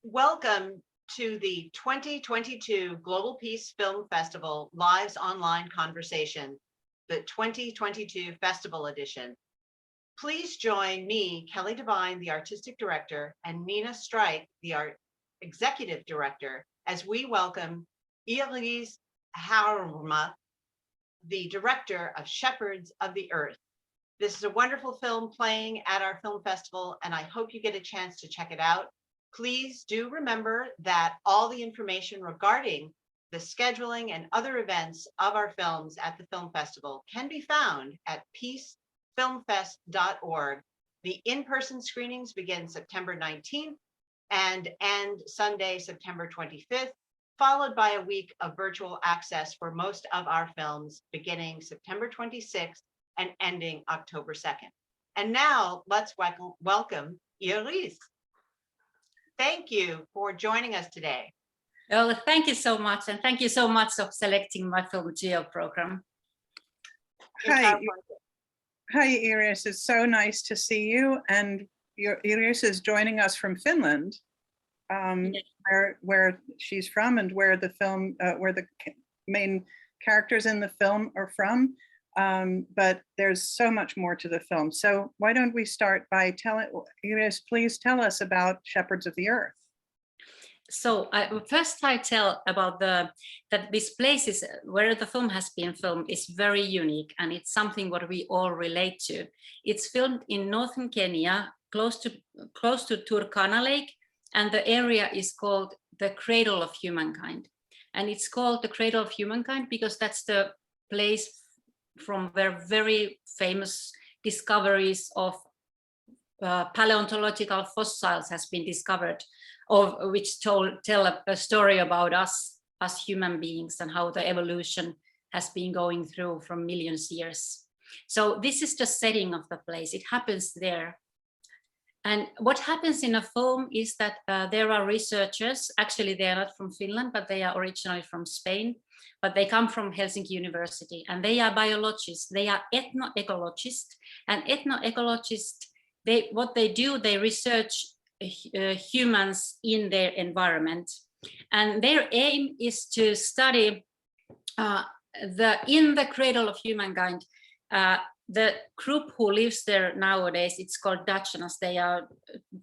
Welcome to the 2022 Global Peace Film Festival Lives Online Conversation, the 2022 Festival Edition. Please join me, Kelly Devine, the Artistic Director, and Nina Strike, the Executive Director, as we welcome Iiris Härmä, the Director of Shepherds of the Earth. This is a wonderful film playing at our film festival, and I hope you get a chance to check it out. Please do remember that all the information regarding the scheduling and other events of our films at the film festival can be found at peacefilmfest.org. The in-person screenings begin September 19th and end Sunday, September 25th, followed by a week of virtual access for most of our films beginning September 26th and ending October 2nd. And now let's welcome Iiris. Thank you for joining us today. Oh, thank you so much. And thank you so much for selecting my film Geo program. Hi, Iiris. It's so nice to see you. And Iiris is joining us from Finland, where she's from and where the film, where the main characters in the film are from. But there's so much more to the film. So why don't we start by telling, Iiris, please tell us about Shepherds of the Earth. So first I tell about that this place is where the film has been filmed is very unique, and it's something what we all relate to. It's filmed in northern Kenya, close to Turkana Lake, and the area is called the Cradle of Humankind. And it's called the Cradle of Humankind because that's the place from where very famous discoveries of paleontological fossils has been discovered, of which tell a story about us as human beings and how the evolution has been going through from millions of years. So this is the setting of the place. It happens there. And what happens in a film is that there are researchers, actually they are not from Finland, but they are originally from Spain, but they come from Helsinki University, and they are biologists, they are ethnoecologists, and ethnoecologists, what they do, they research humans in their environment. And their aim is to study in the Cradle of Humankind, the group who lives there nowadays, it's called Indigenous, they are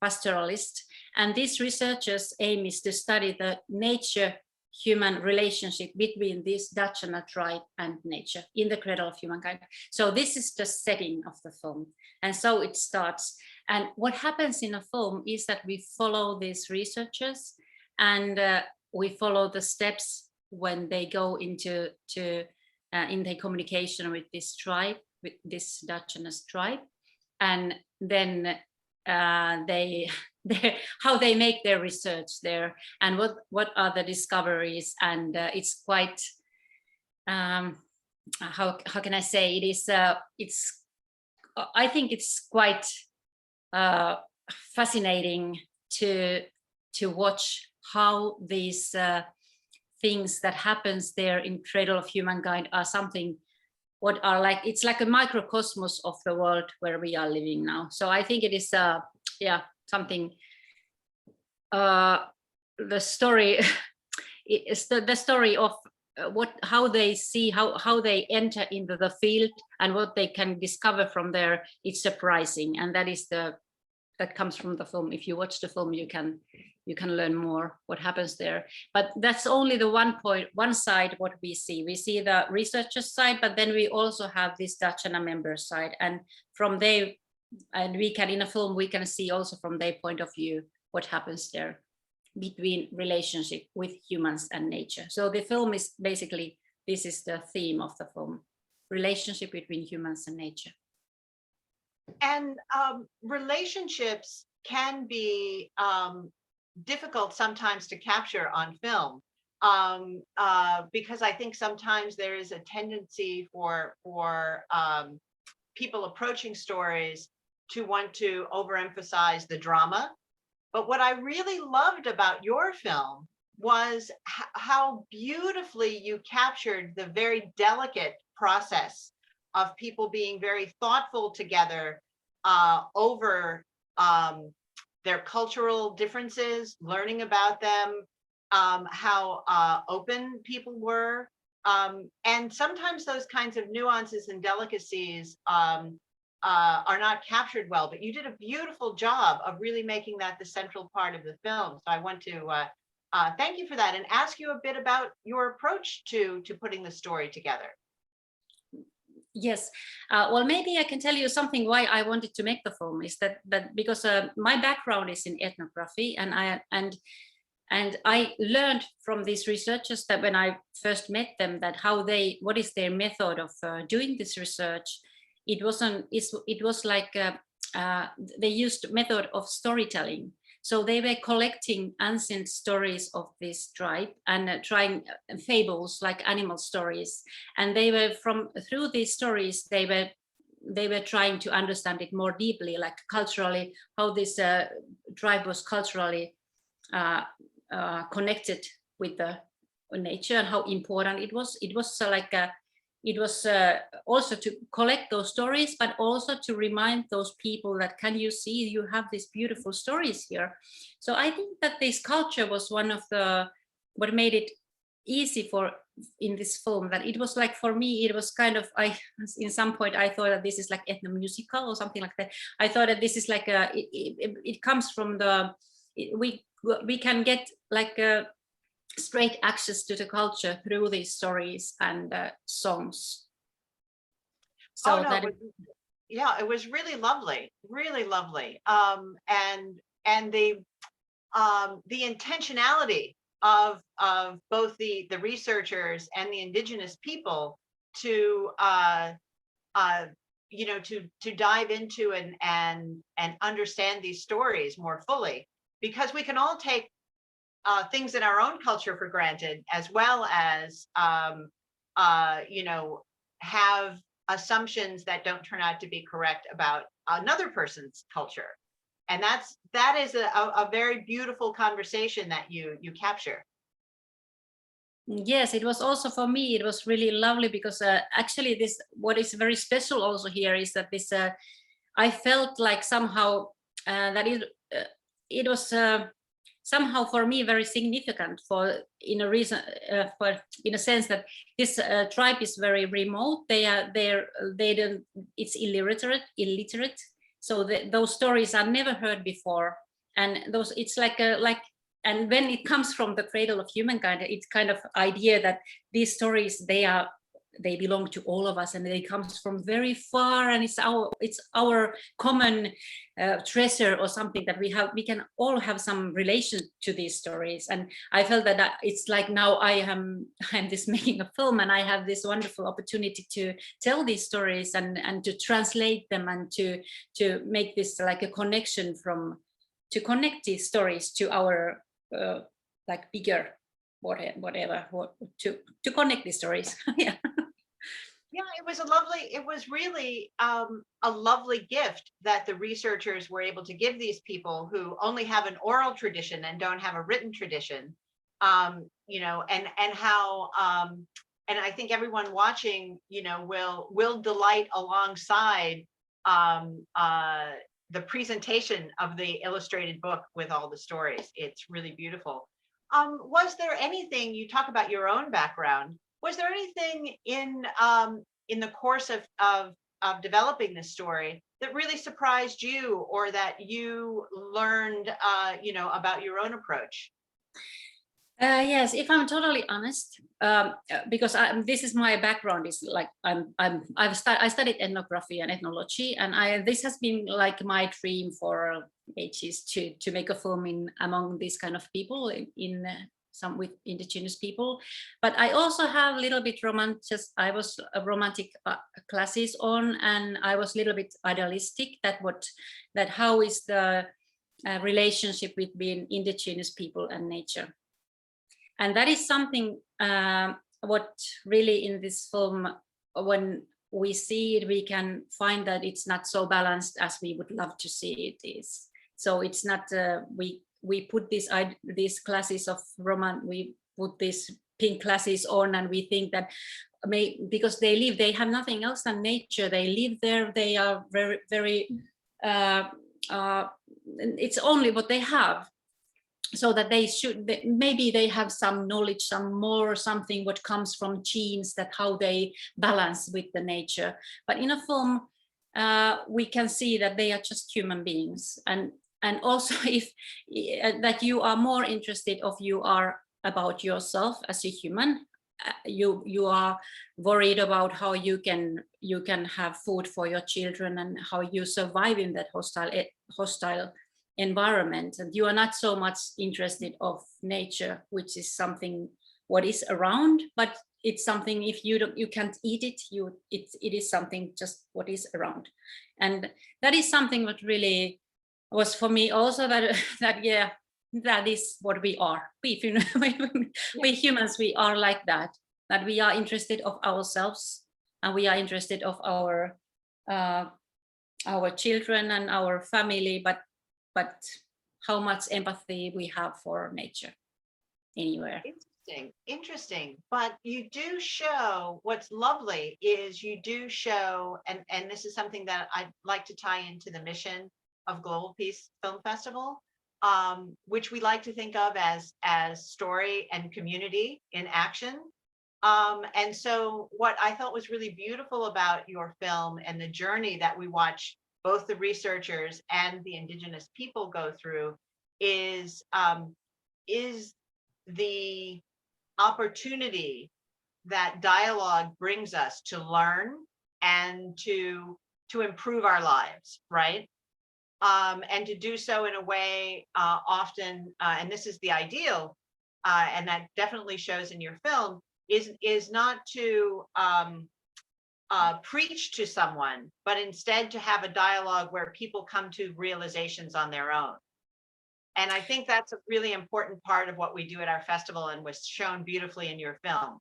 pastoralists. And these researchers' aim is to study the nature-human relationship between this Indigenous tribe and nature in the Cradle of Humankind. So this is the setting of the film. And so it starts. And what happens in a film is that we follow these researchers, and we follow the steps when they go into in their communication with this tribe, with this Indigenous tribe, and then how they make their research there, and what are the discoveries. And it's quite how can I say, it is I think it's quite fascinating to watch how these things that happens there in Cradle of Humankind are something what are like, it's like a microcosmos of the world where we are living now. So I think it is something, the story is the story of how they see, how they enter into the field and what they can discover from there. It's surprising, and that is that comes from the film. If you watch the film, you can learn more what happens there. But that's only the one side what we see. We see the researchers side, but then we also have this Dachana member side, and from there, and we can, in a film, we can see also from their point of view what happens there between relationship with humans and nature. So the film is basically, this is the theme of the film, relationship between humans and nature. And relationships can be difficult sometimes to capture on film, because I think sometimes there is a tendency for people approaching stories to want to overemphasize the drama. But what I really loved about your film was how beautifully you captured the very delicate process of people being very thoughtful together over their cultural differences, learning about them, how open people were. And sometimes those kinds of nuances and delicacies are not captured well, but you did a beautiful job of really making that the central part of the film. So I want to thank you for that and ask you a bit about your approach to putting the story together. Yes, well, maybe I can tell you something why I wanted to make the film is that because my background is in ethnography, and I learned from these researchers that when I first met them, that what is their method of doing this research. It was like they used method of storytelling. So they were collecting ancient stories of this tribe and trying fables like animal stories. And they were through these stories, they were trying to understand it more deeply, like culturally, how this tribe was culturally connected with the nature and how important it was. It was also to collect those stories, but also to remind those people that, can you see, you have these beautiful stories here. So I think that this culture was one of what made it easy in this film, that it was like, for me, it was kind of, in some point I thought that this is like ethnomusical or something like that. I thought that this is like it comes from we can get like straight access to the culture through these stories and songs. So yeah, it was really lovely, really lovely. And the intentionality of both the researchers and the Indigenous people to to dive into and understand these stories more fully, because we can all take things in our own culture for granted, as well as have assumptions that don't turn out to be correct about another person's culture. And that is a very beautiful conversation that you capture. Yes, it was also, for me, it was really lovely, because actually what is very special also here is that this I felt like somehow that it was somehow for me very significant, in a sense that this tribe is very remote. It's illiterate. So those stories are never heard before, and it's like and when it comes from the Cradle of Humankind, it's kind of idea that these stories, they belong to all of us, and they comes from very far, and it's our common treasure, or something that we can all have some relation to these stories. And I felt that it's like, now I'm just making a film, and I have this wonderful opportunity to tell these stories and to translate them, and to make this like a connection to connect these stories to our like bigger whatever to connect these stories. Yeah. Yeah, it was really a lovely gift that the researchers were able to give these people who only have an oral tradition and don't have a written tradition. And how and I think everyone watching, will delight alongside the presentation of the illustrated book with all the stories. It's really beautiful. Was there anything, you talk about your own background, was there anything in the course of developing this story that really surprised you, or that you learned, about your own approach? Yes, if I'm totally honest, because this is my background, is like I studied ethnography and ethnology, and this has been like my dream for ages to make a film among these kind of people, in some with Indigenous people. But I also have a little bit I was a romantic classes on, and I was a little bit idealistic that how is the relationship between Indigenous people and nature. And that is something what really in this film, when we see it, we can find that it's not so balanced as we would love to see it is. So it's not, we put these classes of we put these pink classes on, and we think that because they have nothing else than nature. They live there, they are very, very it's only what they have. So that maybe they have some knowledge, some more, something what comes from genes, that how they balance with the nature. But in a film, we can see that they are just human beings. And also if that you are more interested of you are about yourself as a human, you are worried about how you can have food for your children and how you survive in that hostile environment, and you are not so much interested of nature, which is something what is around, but it's something if you can't eat it, it is something just what is around. And that is something what really was for me also that yeah, that is what we are. We humans, we are like that we are interested of ourselves, and we are interested of our children and our family, but how much empathy we have for nature anywhere. Interesting. But you do show, what's lovely is you do show, and this is something that I'd like to tie into the mission of Global Peace Film Festival, which we like to think of as story and community in action. And so what I thought was really beautiful about your film and the journey that we watch both the researchers and the Indigenous people go through is the opportunity that dialogue brings us to learn and to improve our lives, right? And to do so in a way often, and this is the ideal, and that definitely shows in your film, is not to preach to someone, but instead to have a dialogue where people come to realizations on their own. And I think that's a really important part of what we do at our festival, and was shown beautifully in your film.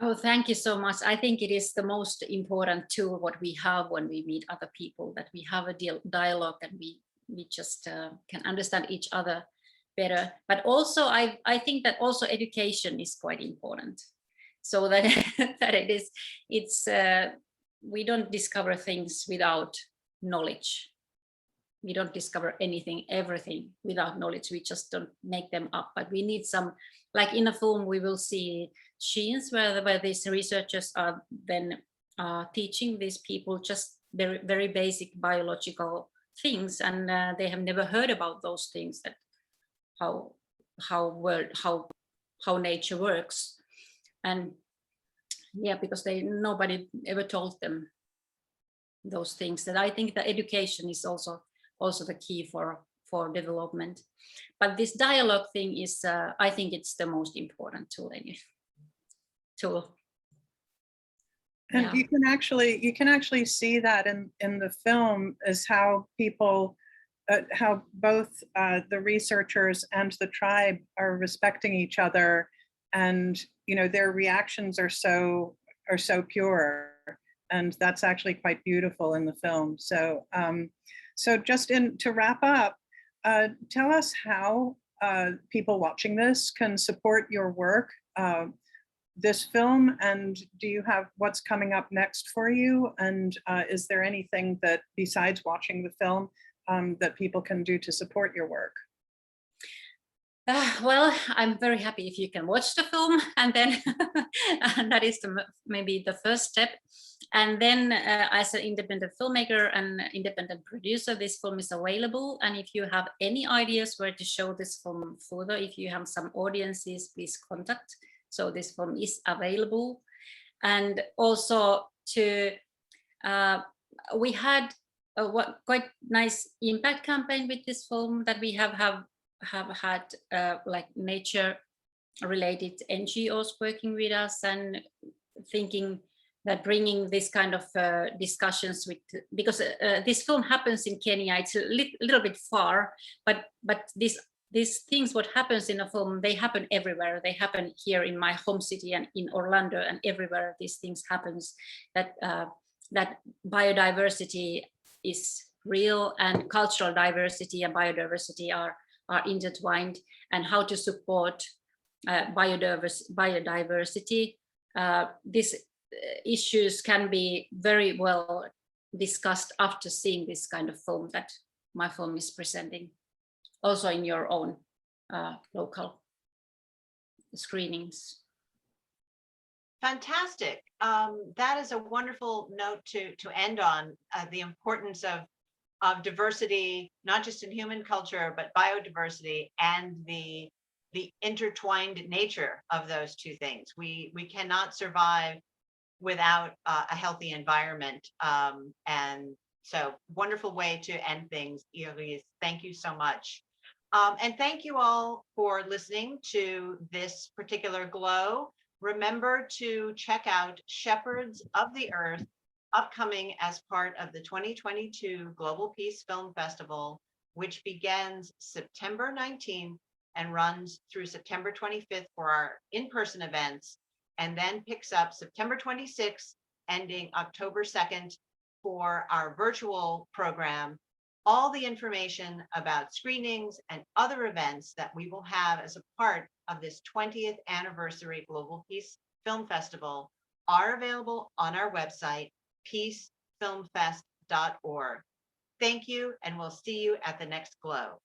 Oh, thank you so much. I think it is the most important tool what we have when we meet other people, that we have a dialogue and we just can understand each other better. But also, I think that also education is quite important. So that we don't discover things without knowledge. We don't discover everything without knowledge. We just don't make them up. But we need some, like in a film, we will see scenes where these researchers are then teaching these people just very, very basic biological things, and they have never heard about those things, that how nature works. And yeah, because nobody ever told them those things. That I think the education is also the key for development. But this dialogue thing is, I think it's the most important tool. And Yeah. you can actually see that in the film, is how people, how both the researchers and the tribe are respecting each other, and their reactions are so pure, and that's actually quite beautiful in the film. So so just to wrap up, tell us how people watching this can support your work, this film, and do you have what's coming up next for you? And is there anything that besides watching the film that people can do to support your work? Well, I'm very happy if you can watch the film, and then and that is maybe the first step. And then as an independent filmmaker and independent producer, this film is available. And if you have any ideas where to show this film further, if you have some audiences, please contact. So this film is available. And also we had a quite nice impact campaign with this film, that we have had like nature related NGOs working with us, and thinking that bringing this kind of discussions with, because this film happens in Kenya, it's a little bit far, but these things what happens in a film, they happen everywhere. They happen here in my home city and in Orlando, and everywhere these things happens, that that biodiversity is real, and cultural diversity and biodiversity are intertwined, and how to support biodiversity. These issues can be very well discussed after seeing this kind of film, that my film is presenting, also in your own local screenings. Fantastic. That is a wonderful note to end on, the importance of diversity, not just in human culture, but biodiversity and the intertwined nature of those two things. We cannot survive without a healthy environment. And so wonderful way to end things, Iiris. Thank you so much. And thank you all for listening to this particular Glow. Remember to check out Shepherds of the Earth, upcoming as part of the 2022 Global Peace Film Festival, which begins September 19th and runs through September 25th for our in-person events, and then picks up September 26th, ending October 2nd for our virtual program. All the information about screenings and other events that we will have as a part of this 20th anniversary Global Peace Film Festival are available on our website, peacefilmfest.org. Thank you, and we'll see you at the next Glow.